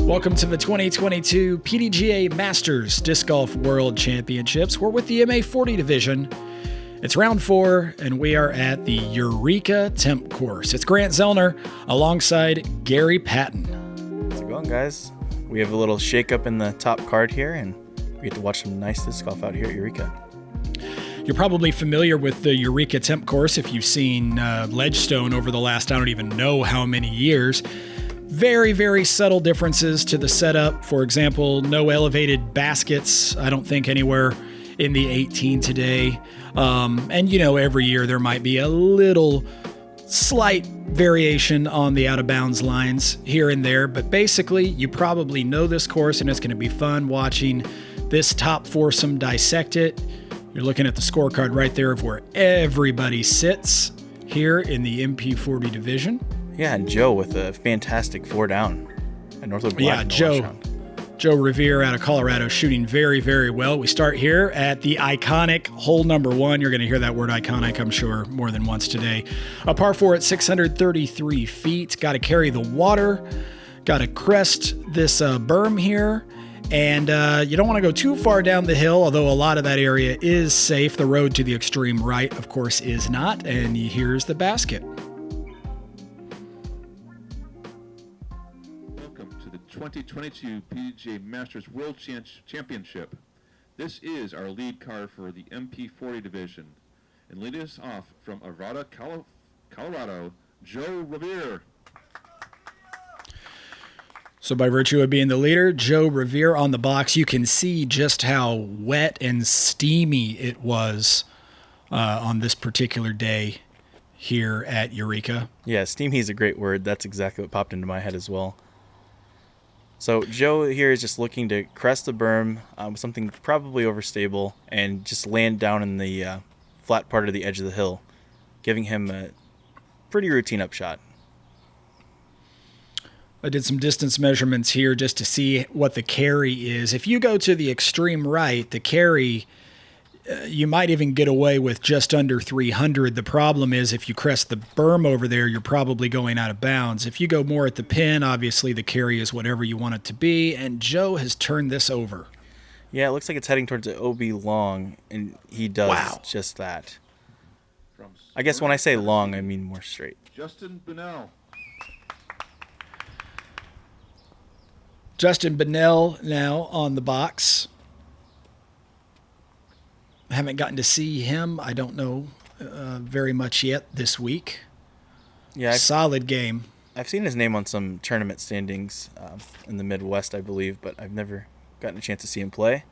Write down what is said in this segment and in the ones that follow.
Welcome to the 2022 PDGA Masters Disc Golf World Championships. We're with the MA40 division. It's round 4, and we are at the Eureka Temp course. It's Grant Zellner alongside Garry Patton. How's it going, guys? We have a little shake-up in the top card here, and we get to watch some nice disc golf out here at Eureka. You're probably familiar with the Eureka Temp course if you've seen Ledgestone over the last, I don't even know how many years. Very, very subtle differences to the setup. For example, no elevated baskets, I don't think anywhere in the 18 today. And you know, every year there might be a little slight variation on the out of bounds lines here and there, but basically you probably know this course and it's going to be fun watching this top foursome dissect it. You're looking at the scorecard right there of where everybody sits here in the MP40 division. Yeah, and Joe with a fantastic 4 down at Northwood Black. Yeah, Joe Rovere out of Colorado shooting very, very well. We start here at the iconic hole number 1. You're going to hear that word iconic, I'm sure, more than once today. A par 4 at 633 feet. Got to carry the water. Got to crest this berm here. And you don't want to go too far down the hill, although a lot of that area is safe. The road to the extreme right, of course, is not. And here's the basket. 2022 PDGA Masters World Championship. This is our lead car for the MP40 division. And leading us off from Arvada, Colorado, Joe Rovere. So by virtue of being the leader, Joe Rovere on the box, you can see just how wet and steamy it was on this particular day here at Eureka. Yeah, steamy is a great word. That's exactly what popped into my head as well. So Joe here is just looking to crest the berm with something probably overstable and just land down in the flat part of the edge of the hill, giving him a pretty routine upshot. I did some distance measurements here just to see what the carry is. If you go to the extreme right, the carry, you might even get away with just under 300. The problem is if you crest the berm over there, you're probably going out of bounds. If you go more at the pin, obviously the carry is whatever you want it to be, and Joe has turned this over. Yeah, it looks like it's heading towards the OB long, and he does just that. I guess when I say long, I mean more straight. Bunnell. Justin Bunnell now on the box. I haven't gotten to see him. I don't know very much yet this week. Yeah, solid game. I've seen his name on some tournament standings in the Midwest, I believe, but I've never gotten a chance to see him play.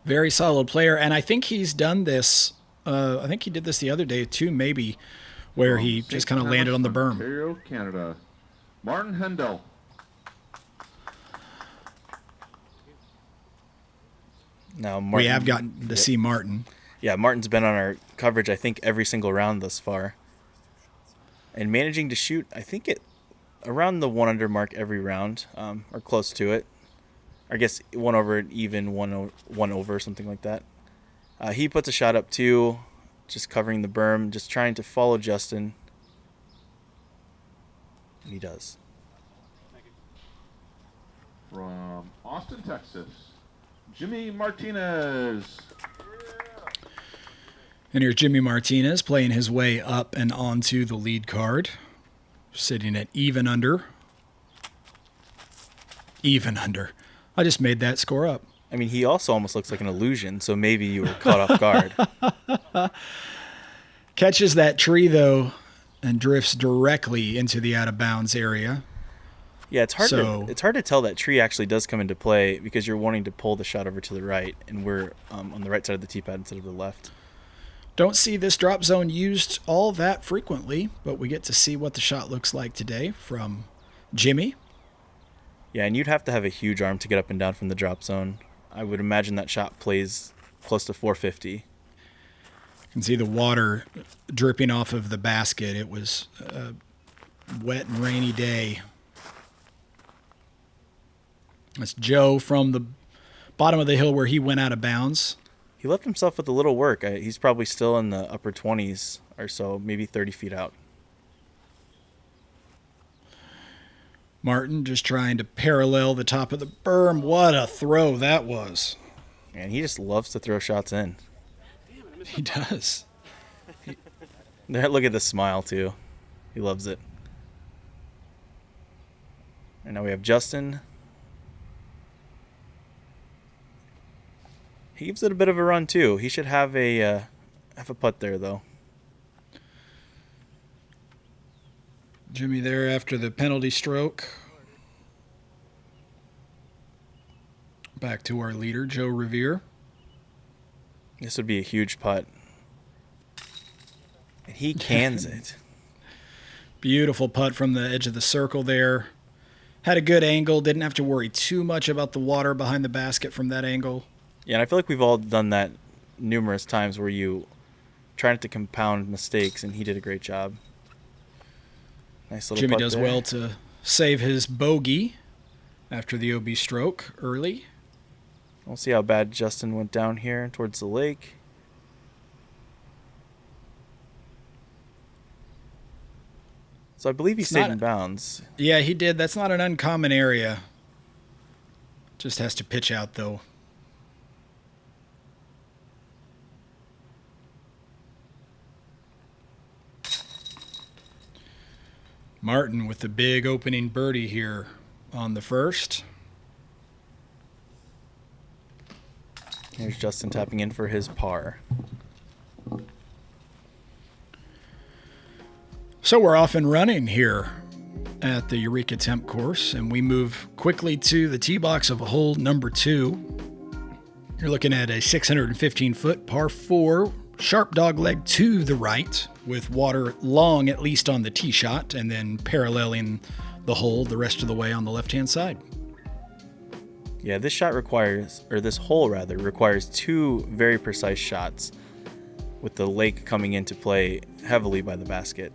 Very solid player, and I think he's done this. I think he did this the other day too, maybe, where he just kind of landed on the berm. Ontario, Canada. Hendel. Now, Martin, we have gotten to see Martin. Yeah, Martin's been on our coverage, I think, every single round thus far. And managing to shoot, I think, around the 1 under mark every round, or close to it. I guess 1 over even, 1 over, something like that. He puts a shot up too, just covering the berm, just trying to follow Justin. And he does. From Austin, Texas. Jimmy Martinez. And here's Jimmy Martinez playing his way up and onto the lead card, sitting at even under. Even under. I just made that score up. I mean, he also almost looks like an illusion, so maybe you were caught off guard. Catches that tree, though, and drifts directly into the out-of-bounds area. Yeah, it's hard to tell that tree actually does come into play because you're wanting to pull the shot over to the right, and we're on the right side of the tee pad instead of the left. Don't see this drop zone used all that frequently, but we get to see what the shot looks like today from Jimmy. Yeah, and you'd have to have a huge arm to get up and down from the drop zone. I would imagine that shot plays close to 450. You can see the water dripping off of the basket. It was a wet and rainy day. That's Joe from the bottom of the hill where he went out of bounds. He left himself with a little work. He's probably still in the upper 20s or so, maybe 30 feet out. Martin just trying to parallel the top of the berm. What a throw that was. And he just loves to throw shots in. He does. Look at the smile, too. He loves it. And now we have Justin. He gives it a bit of a run, too. He should have a putt there, though. Jimmy there after the penalty stroke. Back to our leader, Joe Rovere. This would be a huge putt. And he cans it. Beautiful putt from the edge of the circle there. Had a good angle. Didn't have to worry too much about the water behind the basket from that angle. Yeah, and I feel like we've all done that numerous times where you try not to compound mistakes, and he did a great job. Nice little Jimmy putt does there. well to save his bogey after the OB stroke early. We'll see how bad Justin went down here towards the lake. So I believe he stayed in bounds. Yeah, he did. That's not an uncommon area. Just has to pitch out, though. Martin with the big opening birdie here on the first. Here's Justin tapping in for his par. So we're off and running here at the Eureka Temp course, and we move quickly to the tee box of hole number 2. You're looking at a 615-foot par 4, sharp dog leg to the right, with water long at least on the tee shot, and then paralleling the hole the rest of the way on the left-hand side. Yeah, this hole requires 2 very precise shots, with the lake coming into play heavily by the basket.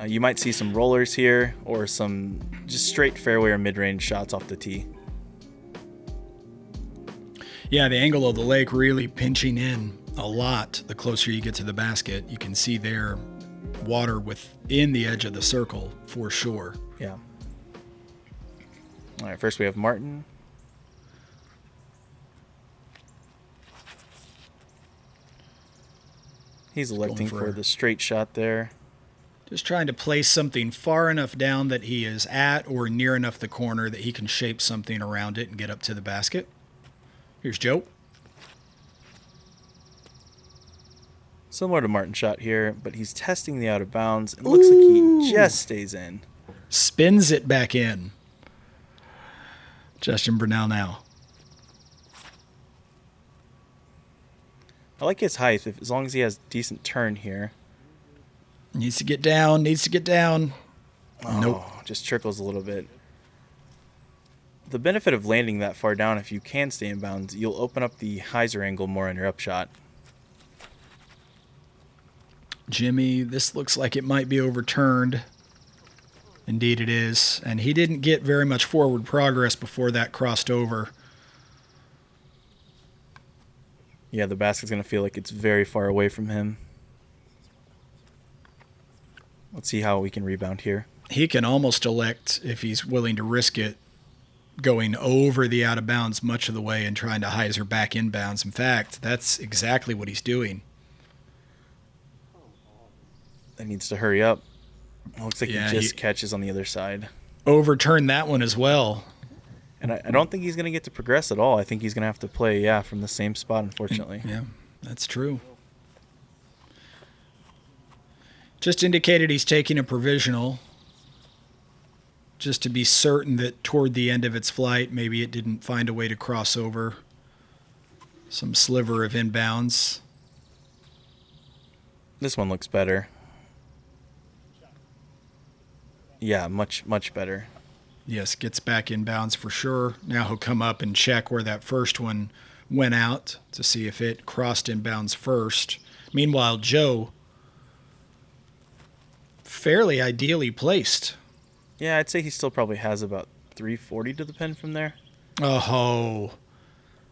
You might see some rollers here, or some just straight fairway or mid-range shots off the tee. Yeah, the angle of the lake really pinching in a lot the closer you get to the basket. You can see there water within the edge of the circle for sure. Yeah. All right, first we have Martin. He's electing for the straight shot there. Just trying to place something far enough down that he is at or near enough the corner that he can shape something around it and get up to the basket. Here's Joe. Similar to Martin's shot here, but he's testing the out of bounds. It looks like he just stays in. Spins it back in. Justin Bunnell now. I like his height, as long as he has decent turn here. Needs to get down. Oh, Nope. Just trickles a little bit. The benefit of landing that far down, if you can stay in bounds, you'll open up the hyzer angle more on your upshot. Jimmy, this looks like it might be overturned. Indeed it is. And he didn't get very much forward progress before that crossed over. Yeah, the basket's going to feel like it's very far away from him. Let's see how we can rebound here. He can almost elect, if he's willing to risk it, going over the out of bounds much of the way and trying to hyzer back in bounds. In fact, that's exactly what he's doing. That needs to hurry up. It looks like Yeah, he just catches on the other side. Overturned that one as well. And I don't think he's going to get to progress at all. I think he's going to have to play, from the same spot, unfortunately. Yeah, that's true. Just indicated he's taking a provisional just to be certain that toward the end of its flight, maybe it didn't find a way to cross over some sliver of inbounds. This one looks better. Yeah, much, much better. Yes, gets back inbounds for sure. Now he'll come up and check where that first one went out to see if it crossed inbounds first. Meanwhile, Joe, fairly ideally placed. Yeah, I'd say he still probably has about 340 to the pin from there. Oh.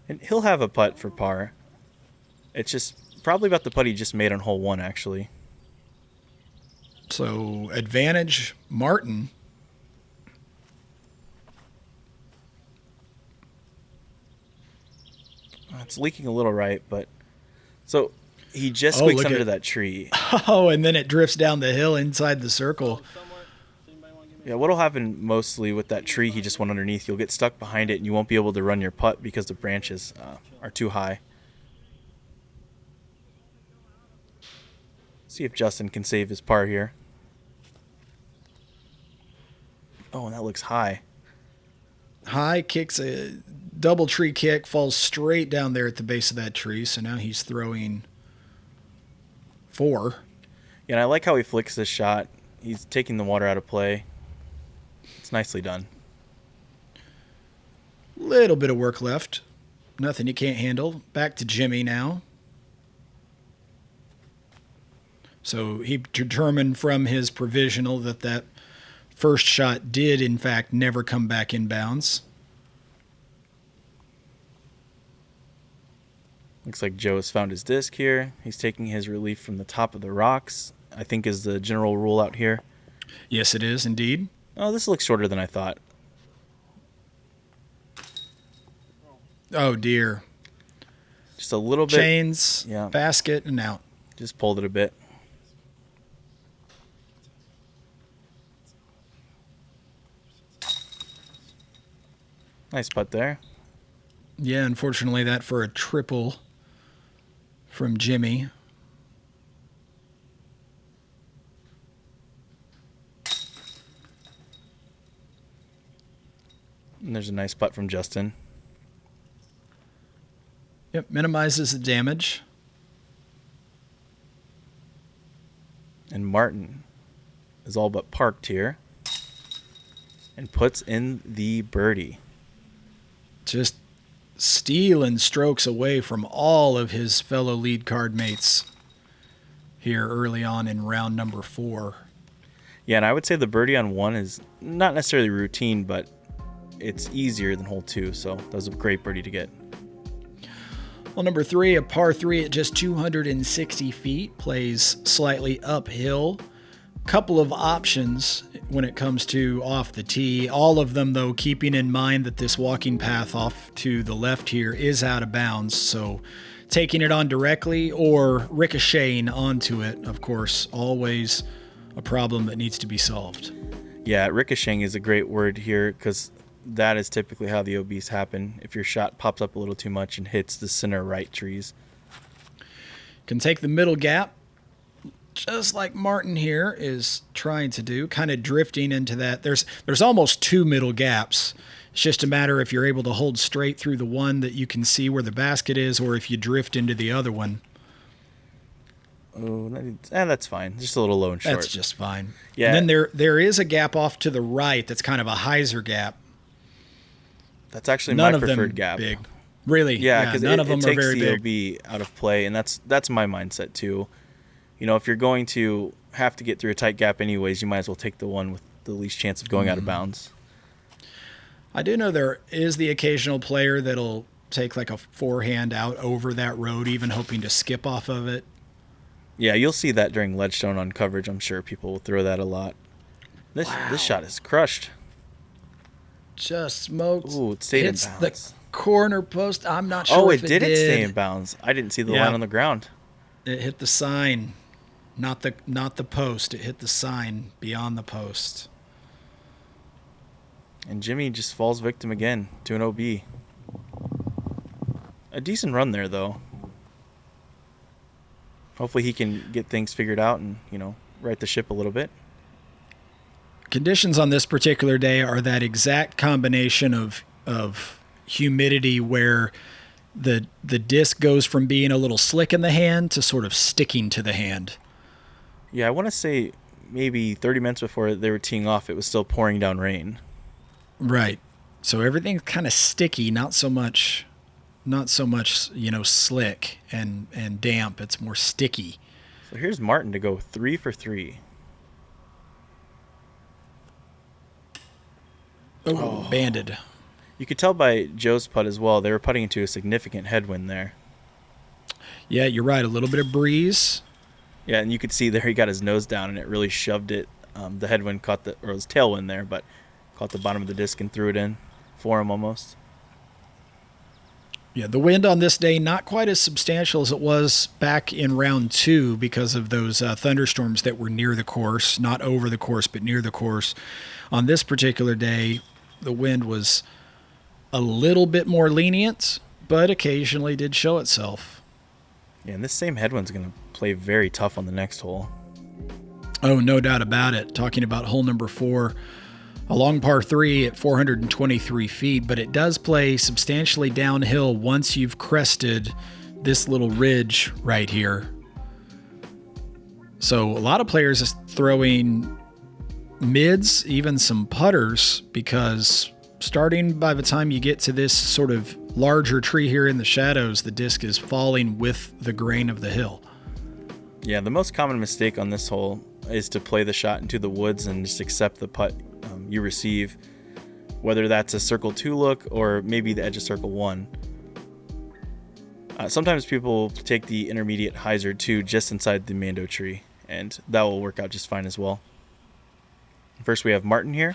And he'll have a putt for par. It's just probably about the putt he just made on hole 1, actually. So advantage Martin. It's leaking a little right, but so he just Oh, squeaks look under at- that tree. Oh, and then it drifts down the hill inside the circle. Yeah, what'll happen mostly with that tree he just went underneath, you'll get stuck behind it and you won't be able to run your putt because the branches are too high. See if Justin can save his par here. Oh, and that looks high. High kicks a double tree kick, falls straight down there at the base of that tree. So now he's throwing 4. Yeah, and I like how he flicks this shot. He's taking the water out of play. It's nicely done. Little bit of work left. Nothing you can't handle. Back to Jimmy now. So he determined from his provisional that first shot did, in fact, never come back in bounds. Looks like Joe has found his disc here. He's taking his relief from the top of the rocks, I think is the general rule out here. Yes, it is, indeed. Oh, this looks shorter than I thought. Oh, dear. Just a little bit. Chains, Yeah. basket, and out. Just pulled it a bit. Nice putt there. Yeah, unfortunately, that for a triple from Jimmy. And there's a nice putt from Justin. Yep, minimizes the damage. And Martin is all but parked here. And puts in the birdie. Just stealing strokes away from all of his fellow lead card mates here early on in round number 4. Yeah, and I would say the birdie on 1 is not necessarily routine, but it's easier than hole 2, so that was a great birdie to get. Well, number 3, a par 3 at just 260 feet, plays slightly uphill. Couple of options when it comes to off the tee. All of them, though, keeping in mind that this walking path off to the left here is out of bounds. So taking it on directly or ricocheting onto it, of course, always a problem that needs to be solved. Yeah, ricocheting is a great word here because that is typically how the OBs happen. If your shot pops up a little too much and hits the center right trees. Can take the middle gap, just like Martin here is trying to do, kind of drifting into that. There's almost 2 middle gaps. It's just a matter if you're able to hold straight through the one that you can see where the basket is, or if you drift into the other one. Oh, that's fine. Just a little low and short. That's just fine. Yeah. And then there is a gap off to the right that's kind of a hyzer gap. That's actually None my of them preferred gap. big. Really? Yeah, because none of them it are takes very the big. OB out of play, and that's my mindset too. You know, if you're going to have to get through a tight gap anyways, you might as well take the one with the least chance of going out of bounds. I do know there is the occasional player that'll take like a forehand out over that road, even hoping to skip off of it. Yeah, you'll see that during Ledgestone on coverage. I'm sure people will throw that a lot. This shot is crushed. Just smoked. Ooh, it stayed in Hits bounds. the corner post. I'm not sure Oh, if it didn't stay in bounds. I didn't see the line on the ground. It hit the sign, not the post. It hit the sign beyond the post. And Jimmy just falls victim again to an OB. A decent run there, though. Hopefully he can get things figured out and, right the ship a little bit. Conditions on this particular day are that exact combination of humidity where the disc goes from being a little slick in the hand to sort of sticking to the hand. Yeah, I want to say maybe 30 minutes before they were teeing off, it was still pouring down rain. Right. So everything's kind of sticky, not so much, slick and damp. It's more sticky. So here's Martin to go 3 for 3. Oh, banded. You could tell by Joe's putt as well. They were putting into a significant headwind there. Yeah, you're right. A little bit of breeze. Yeah, and you could see there he got his nose down and it really shoved it. The headwind caught or it was tailwind there, but caught the bottom of the disc and threw it in for him almost. Yeah, the wind on this day, not quite as substantial as it was back in round 2 because of those thunderstorms that were near the course, not over the course, but near the course. On this particular day, the wind was a little bit more lenient, but occasionally did show itself. Yeah, and this same headwind's going to play very tough on the next hole. Oh, no doubt about it. Talking about hole number 4, a long par 3 at 423 feet, but it does play substantially downhill once you've crested this little ridge right here. So a lot of players are throwing mids, even some putters, because starting by the time you get to this sort of larger tree here in the shadows, the disc is falling with the grain of the hill. Yeah, the most common mistake on this hole is to play the shot into the woods and just accept the putt you receive, whether that's a circle 2 look or maybe the edge of circle 1. Sometimes people take the intermediate hyzer 2 just inside the Mando tree, and that will work out just fine as well. First we have Martin here.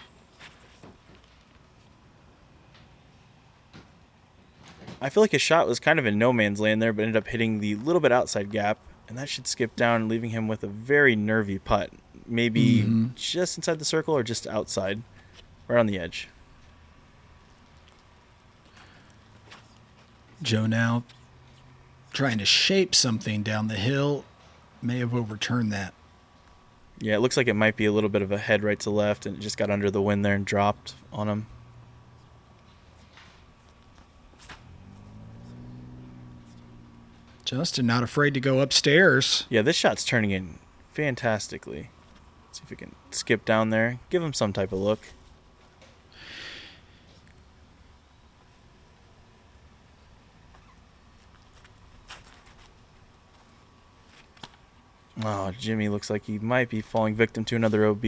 I feel like his shot was kind of in no man's land there, but ended up hitting the little bit outside gap, and that should skip down, leaving him with a very nervy putt. Maybe just inside the circle or just outside, right on the edge. Joe now trying to shape something down the hill, may have overturned that. Yeah, it looks like it might be a little bit of a head right to left, and it just got under the wind there and dropped on him. Justin not afraid to go upstairs. Yeah, this shot's turning in fantastically. Let's see if we can skip down there, give him some type of look. Oh, Jimmy looks like he might be falling victim to another OB.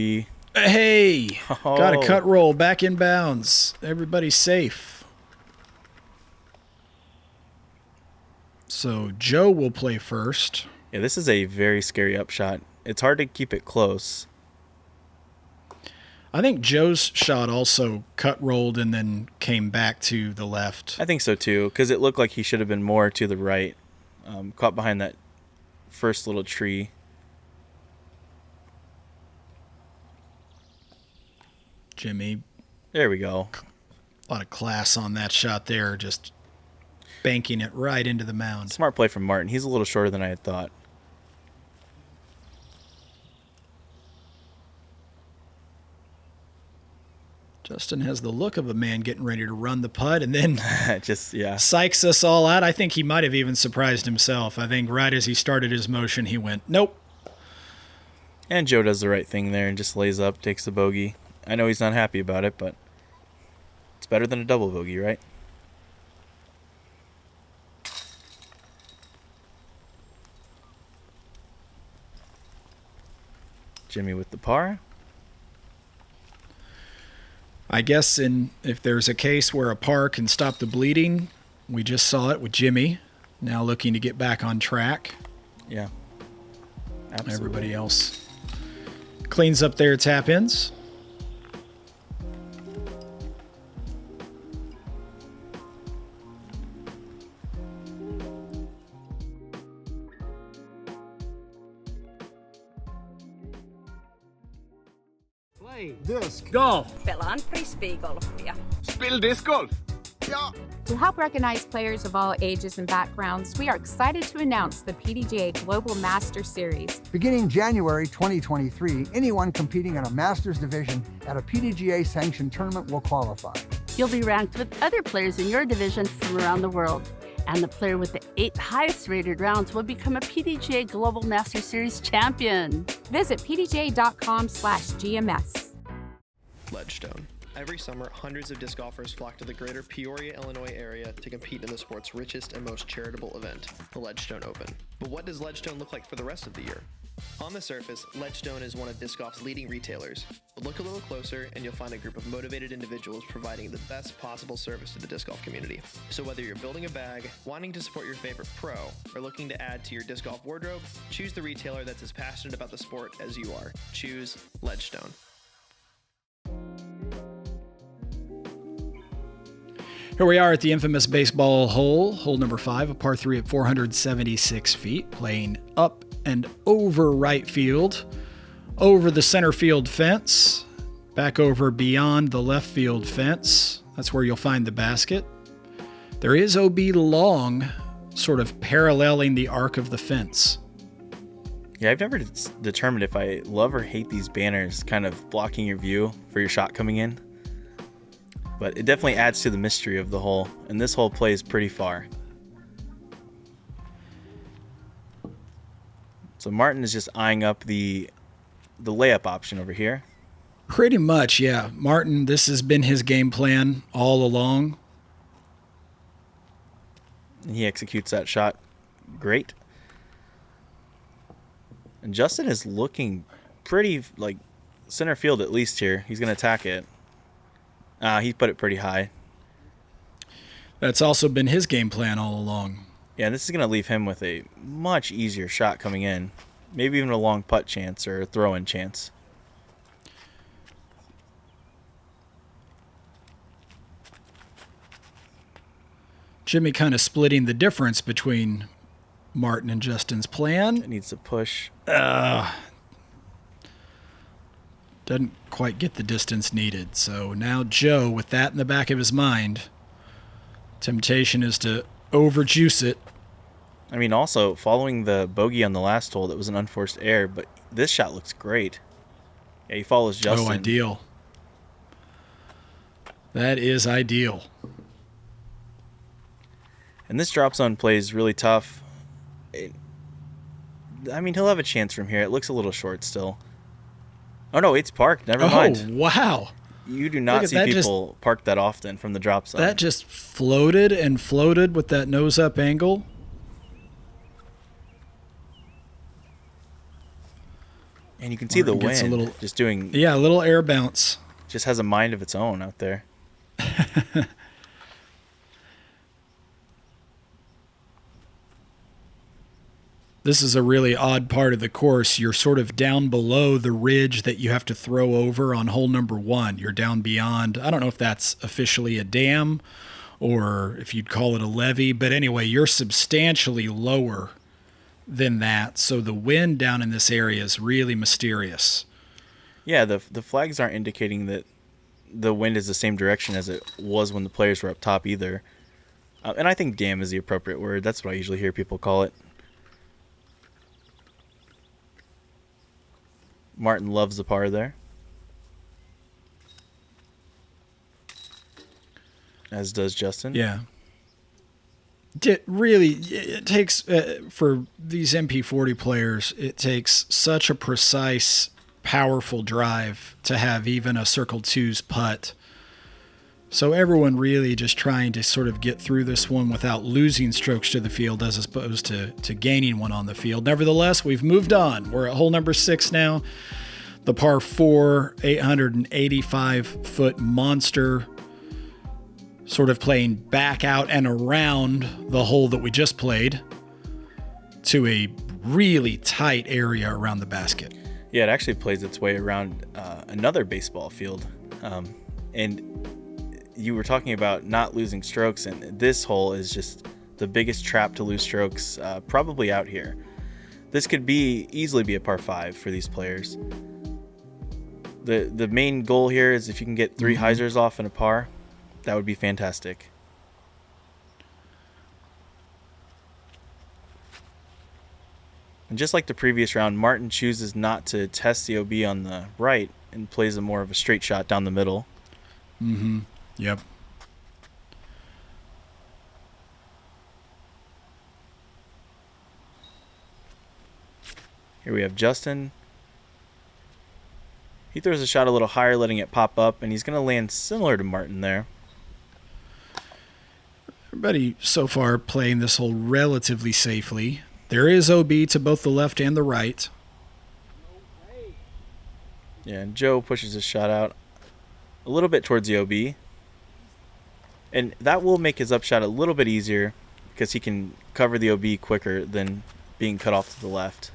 Hey, got a cut roll back in bounds. Everybody's safe. So Joe will play first. Yeah, this is a very scary upshot. It's hard to keep it close. I think Joe's shot also cut rolled and then came back to the left. I think so too, because it looked like he should have been more to the right, caught behind that first little tree. Jimmy. There we go. A lot of class on that shot there, just banking it right into the mound. Smart play from Martin. He's a little shorter than I had thought. Justin has the look of a man getting ready to run the putt and then psychs us all out. I think he might have even surprised himself. I think right as he started his motion, he went, nope. And Joe does the right thing there and just lays up, takes the bogey. I know he's not happy about it, but it's better than a double bogey, right? Jimmy with the par. I guess if there's a case where a par can stop the bleeding, we just saw it with Jimmy, now looking to get back on track. Yeah, absolutely. Everybody else cleans up their tap-ins. Disc. Golf. Pelaan frisbeegolfia. Spill disc golf. Yeah. To help recognize players of all ages and backgrounds, we are excited to announce the PDGA Global Master Series. Beginning January 2023, anyone competing in a Masters division at a PDGA-sanctioned tournament will qualify. You'll be ranked with other players in your division from around the world. And the player with the 8 highest rated rounds will become a PDGA Global Master Series champion. Visit pdga.com/GMS. Ledgestone. Every summer, hundreds of disc golfers flock to the greater Peoria, Illinois area to compete in the sport's richest and most charitable event, the Ledgestone Open. But what does Ledgestone look like for the rest of the year? On the surface, Ledgestone is one of disc golf's leading retailers, but look a little closer and you'll find a group of motivated individuals providing the best possible service to the disc golf community. So whether you're building a bag, wanting to support your favorite pro, or looking to add to your disc golf wardrobe, choose the retailer that's as passionate about the sport as you are. Choose Ledgestone. Here we are at the infamous baseball hole number 5, a par 3 at 476 feet, playing up and over right field, over the center field fence, back over beyond the left field fence. That's where you'll find the basket. There is OB long, sort of paralleling the arc of the fence. Yeah, I've never determined if I love or hate these banners kind of blocking your view for your shot coming in. But it definitely adds to the mystery of the hole, and this hole plays pretty far. So Martin is just eyeing up the layup option over here. Pretty much, yeah. Martin, this has been his game plan all along. And he executes that shot great. And Justin is looking pretty, like, center field at least here. He's going to attack it. He put it pretty high. That's also been his game plan all along. Yeah, this is going to leave him with a much easier shot coming in. Maybe even a long putt chance or a throw-in chance. Jimmy kind of splitting the difference between Martin and Justin's plan. It needs to push. Doesn't quite get the distance needed. So now Joe, with that in the back of his mind, temptation is to overjuice it. I mean, also, following the bogey on the last hole, that was an unforced error, but this shot looks great. Yeah, he follows Justin. Oh, ideal. That is ideal. And this drop zone play is really tough. I mean, he'll have a chance from here. It looks a little short still. Oh, no, it's parked. Never mind. Oh, wow. You do not see people park that often from the drop zone. That just floated and floated with that nose-up angle. And you can see the wind just doing... Yeah, a little air bounce. Just has a mind of its own out there. This is a really odd part of the course. You're sort of down below the ridge that you have to throw over on hole number 1. You're down beyond, I don't know if that's officially a dam or if you'd call it a levee, but anyway, you're substantially lower than that. So the wind down in this area is really mysterious. Yeah, the flags aren't indicating that the wind is the same direction as it was when the players were up top either. And I think dam is the appropriate word. That's what I usually hear people call it. Martin loves the par there. As does Justin. Yeah. It takes, for these MP40 players, it takes such a precise, powerful drive to have even a Circle 2's putt. So everyone really just trying to sort of get through this one without losing strokes to the field as opposed to gaining one on the field. Nevertheless, we've moved on. We're at hole number 6 now. The par 4, 885-foot monster, sort of playing back out and around the hole that we just played to a really tight area around the basket. Yeah, it actually plays its way around another baseball field. And you were talking about not losing strokes, and this hole is just the biggest trap to lose strokes probably out here. This could easily be a par 5 for these players. The main goal here is if you can get 3 hyzers off in a par, that would be fantastic. And just like the previous round, Martin chooses not to test the OB on the right and plays more of a straight shot down the middle. Mm-hmm. Yep. Here we have Justin. He throws a shot a little higher, letting it pop up, and he's going to land similar to Martin there. Everybody so far playing this hole relatively safely. There is OB to both the left and the right. Yeah, and Joe pushes his shot out a little bit towards the OB. And that will make his upshot a little bit easier because he can cover the OB quicker than being cut off to the left.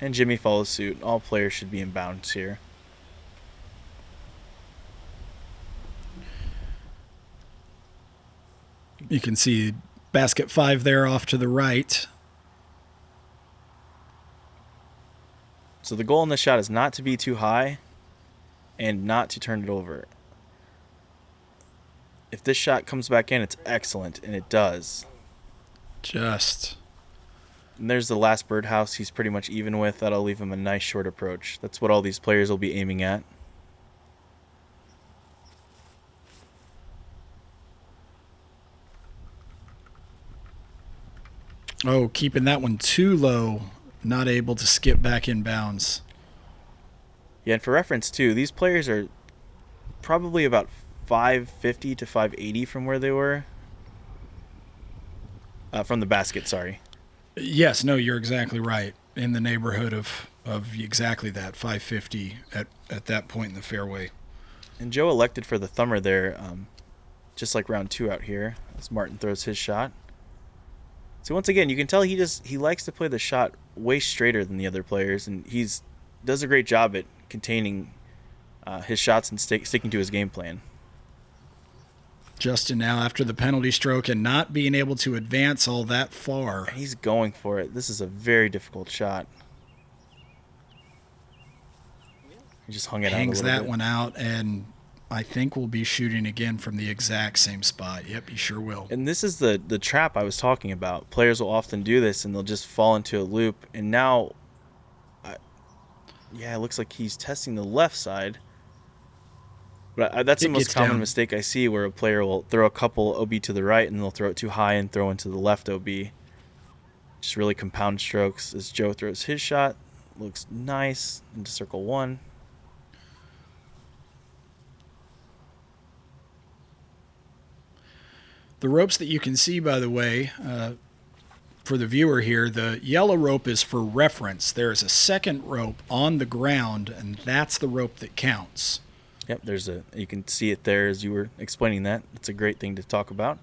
And Jimmy follows suit. All players should be in bounds here. You can see basket 5 there off to the right. So the goal in this shot is not to be too high and not to turn it over. If this shot comes back in, it's excellent, and it does. And there's the last birdhouse he's pretty much even with. That'll leave him a nice short approach. That's what all these players will be aiming at. Oh, keeping that one too low. Not able to skip back in bounds. Yeah, and for reference, too, these players are probably about 550 to 580 from where they were. From the basket, sorry. Yes, no, you're exactly right. In the neighborhood of exactly that, 550 at that point in the fairway. And Joe elected for the thumber there, just like round 2 out here, as Martin throws his shot. So once again, you can tell he likes to play the shot way straighter than the other players, and does a great job at containing his shots and sticking to his game plan. Justin now after the penalty stroke and not being able to advance all that far. He's going for it. This is a very difficult shot. He just hung it out a little bit. Hangs that one out, and I think we'll be shooting again from the exact same spot. Yep, he sure will. And this is the trap I was talking about. Players will often do this, and they'll just fall into a loop. And now, it looks like he's testing the left side. But that's the most common mistake I see, where a player will throw a couple OB to the right, and they'll throw it too high and throw into the left OB. Just really compound strokes. As Joe throws his shot, looks nice into circle 1. The ropes that you can see, by the way, for the viewer here, the yellow rope is for reference. There's a second rope on the ground, and that's the rope that counts. Yep, you can see it there as you were explaining that. It's a great thing to talk about.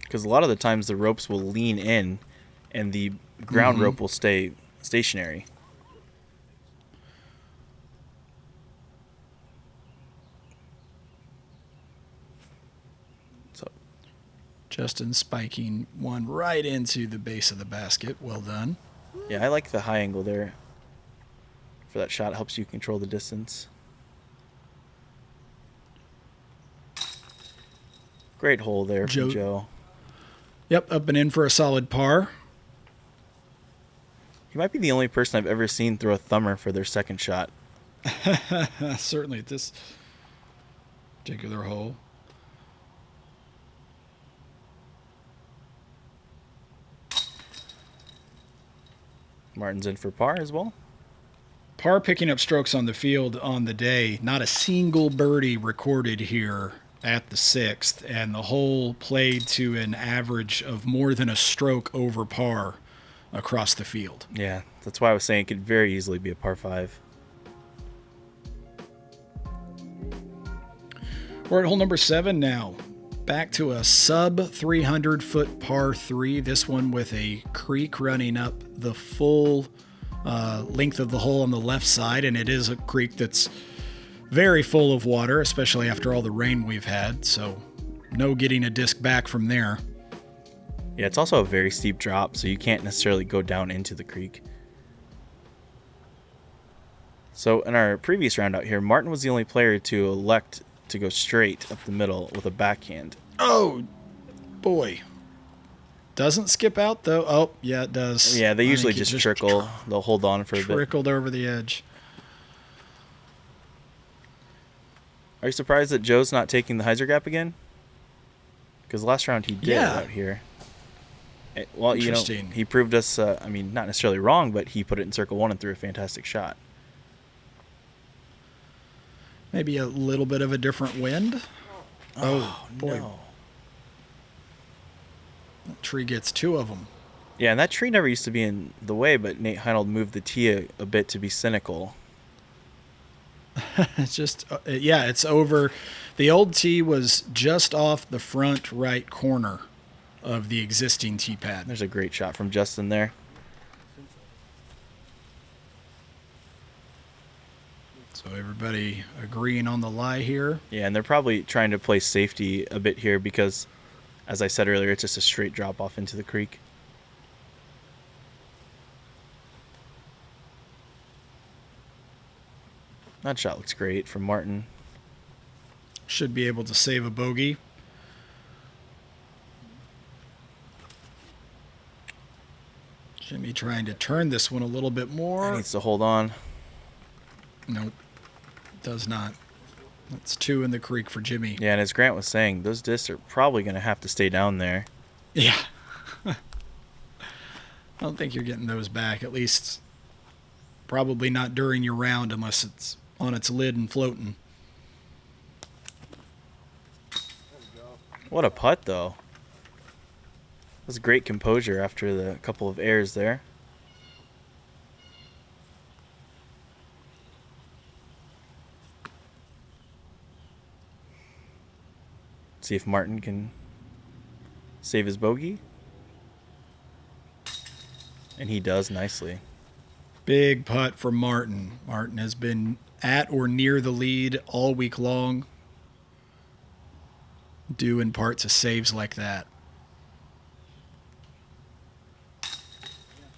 Because a lot of the times the ropes will lean in and the ground rope will stay stationary. So Justin spiking one right into the base of the basket. Well done. Yeah, I like the high angle there. For that shot, helps you control the distance. Great hole there from Joe. Yep, up and in for a solid par. He might be the only person I've ever seen throw a thumber for their second shot. Certainly at this particular hole. Martin's in for par as well. Par picking up strokes on the field on the day. Not a single birdie recorded here at the 6th, and the hole played to an average of more than a stroke over par across the field. Yeah, that's why I was saying it could very easily be a par 5. We're at hole number 7 now. Back to a sub 300-foot par 3. This one with a creek running up the full length of the hole on the left side, and it is a creek that's very full of water, especially after all the rain we've had, so no getting a disc back from there. Yeah, it's also a very steep drop, so you can't necessarily go down into the creek. So in our previous round out here, Martin was the only player to elect to go straight up the middle with a backhand. Oh, boy. Doesn't skip out, though. Oh, yeah, it does. Yeah, they usually just trickle. They'll hold on for a bit. Trickled over the edge. Are you surprised that Joe's not taking the hyzer gap again? Because last round he did out here. Well, you know, he proved us, I mean, not necessarily wrong, but he put it in circle 1 and threw a fantastic shot. Maybe a little bit of a different wind. Oh boy. No. That tree gets 2 of them. Yeah, and that tree never used to be in the way, but Nate Heinold moved the tee a bit to be cynical. It's just, yeah, it's over. The old tee was just off the front right corner of the existing tee pad. There's a great shot from Justin there. So So everybody agreeing on the lie here. Yeah, and they're probably trying to play safety a bit here because, as I said earlier, it's just a straight drop off into the creek. That shot looks great from Martin. Should be able to save a bogey. Jimmy trying to turn this one a little bit more. Needs to hold on. Nope, does not. That's 2 in the creek for Jimmy. Yeah, and as Grant was saying, those discs are probably going to have to stay down there. Yeah. I don't think you're getting those back, at least probably not during your round unless it's on its lid and floating. What a putt, though. That was great composure after the couple of errors there. See if Martin can save his bogey. And he does nicely. Big putt for Martin. Martin has been at or near the lead all week long, due in part to saves like that.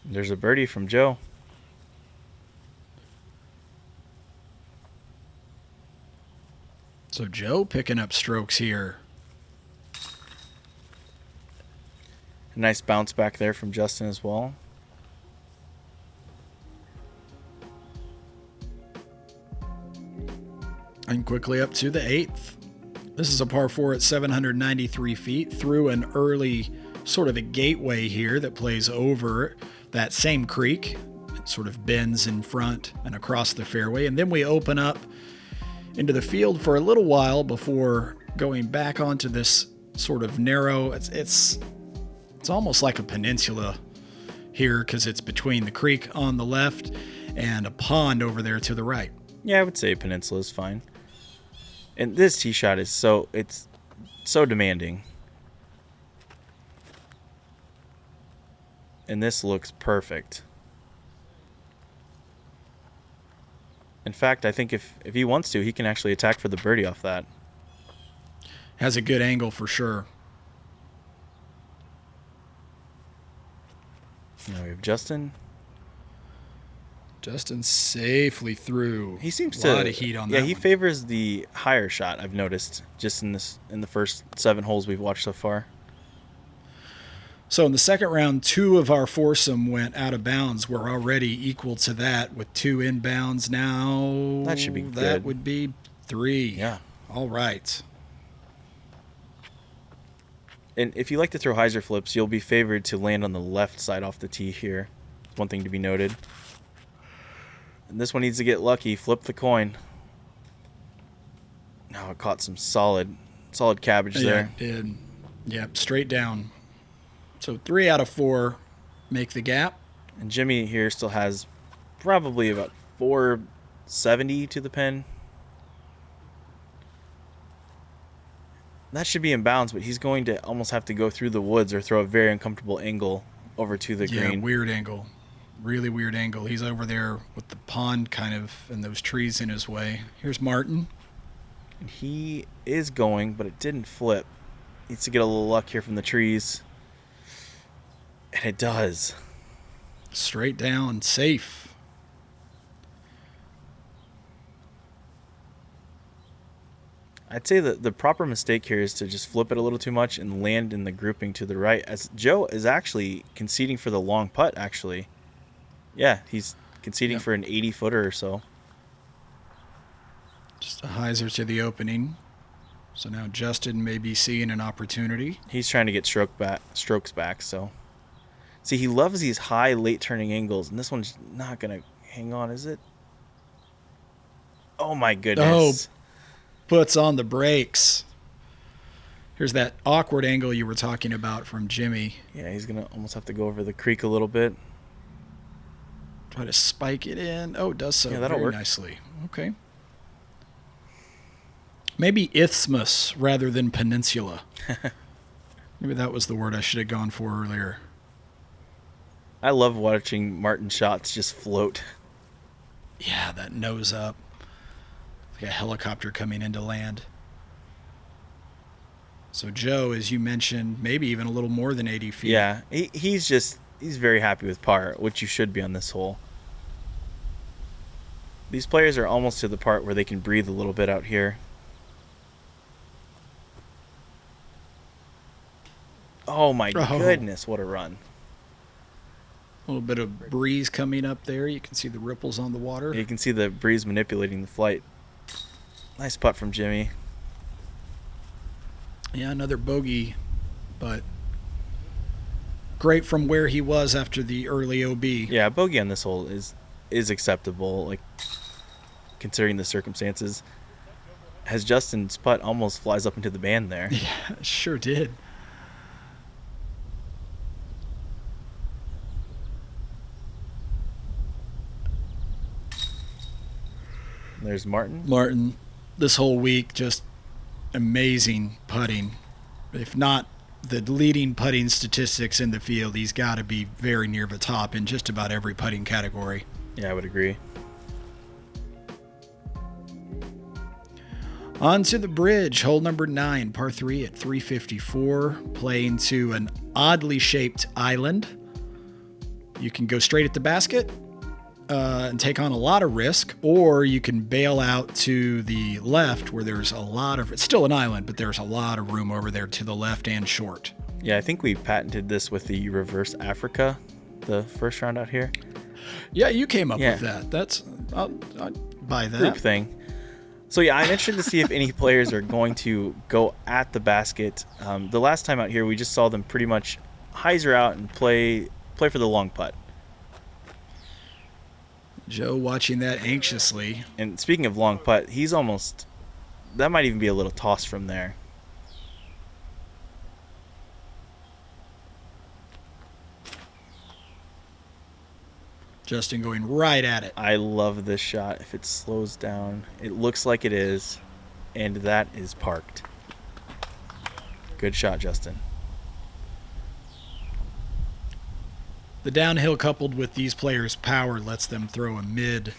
There's a birdie from Joe. So Joe picking up strokes here. A nice bounce back there from Justin as well. And quickly up to the 8th. This is a par 4 at 793 feet through an early sort of a gateway here that plays over that same creek. It sort of bends in front and across the fairway. And then we open up into the field for a little while before going back onto this sort of narrow, it's almost like a peninsula here because it's between the creek on the left and a pond over there to the right. Yeah, I would say peninsula is fine. And this tee shot is so demanding. And this looks perfect. In fact, I think if he wants to, he can actually attack for the birdie off that. Has a good angle for sure. Now we have Justin. Justin safely through. He seems a lot of heat on that. Yeah, he one. favors the higher shot, I've noticed, just in the first 7 holes we've watched so far. So in the second round, 2 of our foursome went out of bounds. We're already equal to that with 2 inbounds now. That should be good. That would be 3. Yeah. All right. And if you like to throw hyzer flips, you'll be favored to land on the left side off the tee here. One thing to be noted. And this one needs to get lucky. Flip the coin. Now it caught some solid cabbage there. Yeah, it did. Yep, straight down. So 3 out of 4 make the gap. And Jimmy here still has probably about 470 to the pin. That should be in bounds, but he's going to almost have to go through the woods or throw a very uncomfortable angle over to the green. Yeah, weird angle. Really weird angle. He's over there with the pond kind of and those trees in his way. Here's Martin. And he is going, but it didn't flip. Needs to get a little luck here from the trees. And it does. Straight down, safe. I'd say that the proper mistake here is to just flip it a little too much and land in the grouping to the right, as Joe is actually conceding for the long putt, actually. Yeah, he's conceding for an 80-footer or so. Just a hyzer to the opening. So now Justin may be seeing an opportunity. He's trying to get strokes back, so. See, he loves these high late turning angles, and this one's not going to hang on, is it? Oh, my goodness. Oh, puts on the brakes. Here's that awkward angle you were talking about from Jimmy. Yeah, he's going to almost have to go over the creek a little bit. Try to spike it in. Oh, it does so Yeah, that'll very work. nicely. Okay. Maybe isthmus rather than peninsula. Maybe that was the word I should have gone for earlier. I love watching Martin shots just float. Yeah, that nose up. Like a helicopter coming into land. So Joe, as you mentioned, maybe even a little more than 80 feet. Yeah, he's very happy with par, which you should be on this hole. These players are almost to the part where they can breathe a little bit out here. Oh my goodness, what a run. A little bit of breeze coming up there. You can see the ripples on the water. You can see the breeze manipulating the flight. Nice putt from Jimmy. Yeah, another bogey, but great from where he was after the early OB. Yeah, bogey on this hole is acceptable, like considering the circumstances. As Justin's putt almost flies up into the band there. Yeah, sure did. There's Martin. Martin, this whole week, just amazing putting. If not the leading putting statistics in the field, he's got to be very near the top in just about every putting category. Yeah, I would agree. On to the bridge, hole number 9, par 3 at 354, playing to an oddly shaped island. You can go straight at the basket and take on a lot of risk, or you can bail out to the left where there's a lot of, it's still an island, but there's a lot of room over there to the left and short. Yeah, I think we patented this with the reverse Africa, the first round out here. Yeah, you came up with that. That's, I'll buy that. Group thing. So yeah, I'm interested to see if any players are going to go at the basket. The last time out here, we just saw them pretty much hyzer out and play for the long putt. Joe watching that anxiously. And speaking of long putt, he's almost, that might even be a little toss from there. Justin going right at it. I love this shot. If it slows down, it looks like it is, and that is parked. Good shot, Justin. The downhill coupled with these players' power lets them throw a mid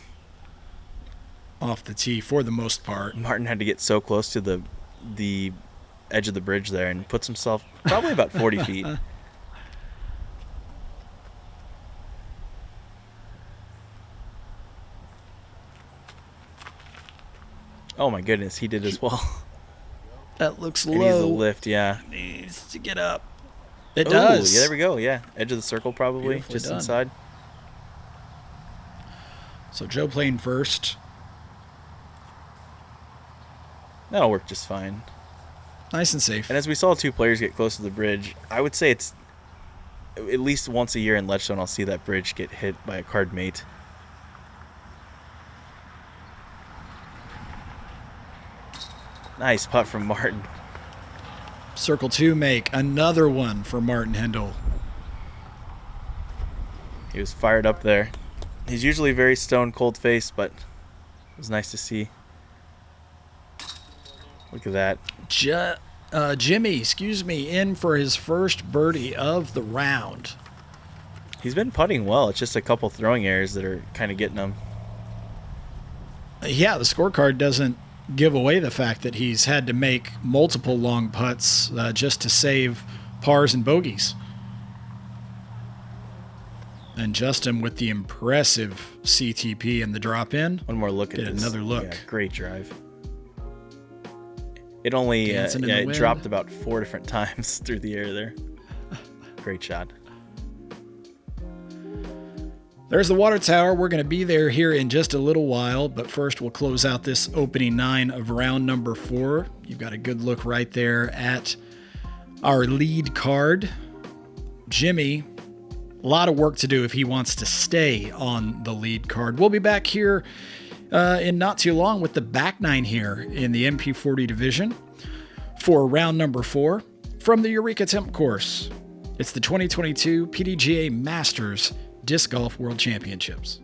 off the tee for the most part. Martin had to get so close to the edge of the bridge there and puts himself probably about 40 feet. Oh my goodness, he did as well. That looks low. It needs a lift, yeah. Needs to get up. It does. Yeah, there we go. Yeah, edge of the circle probably, Beautifully just done. inside. So Joe playing first. That'll work just fine. Nice and safe. And as we saw two players get close to the bridge, I would say it's at least once a year in Ledgestone I'll see that bridge get hit by a card mate. Nice putt from Martin. Circle 2 make. Another one for Martin Hendel. He was fired up there. He's usually very stone cold faced, but it was nice to see. Look at that. Jimmy, in for his first birdie of the round. He's been putting well. It's just a couple throwing errors that are kind of getting him. Yeah, the scorecard doesn't give away the fact that he's had to make multiple long putts just to save pars and bogeys. And Justin with the impressive CTP and the drop in. One more look at this. Another look. Yeah, great drive. It only it dropped about 4 different times through the air there. Great shot. There's the water tower. We're going to be there here in just a little while, but first we'll close out this opening 9 of round number 4. You've got a good look right there at our lead card. Jimmy, a lot of work to do if he wants to stay on the lead card. We'll be back here in not too long with the back 9 here in the MP40 division for round number 4 from the Eureka Temp course. It's the 2022 PDGA Masters Disc Golf World Championships.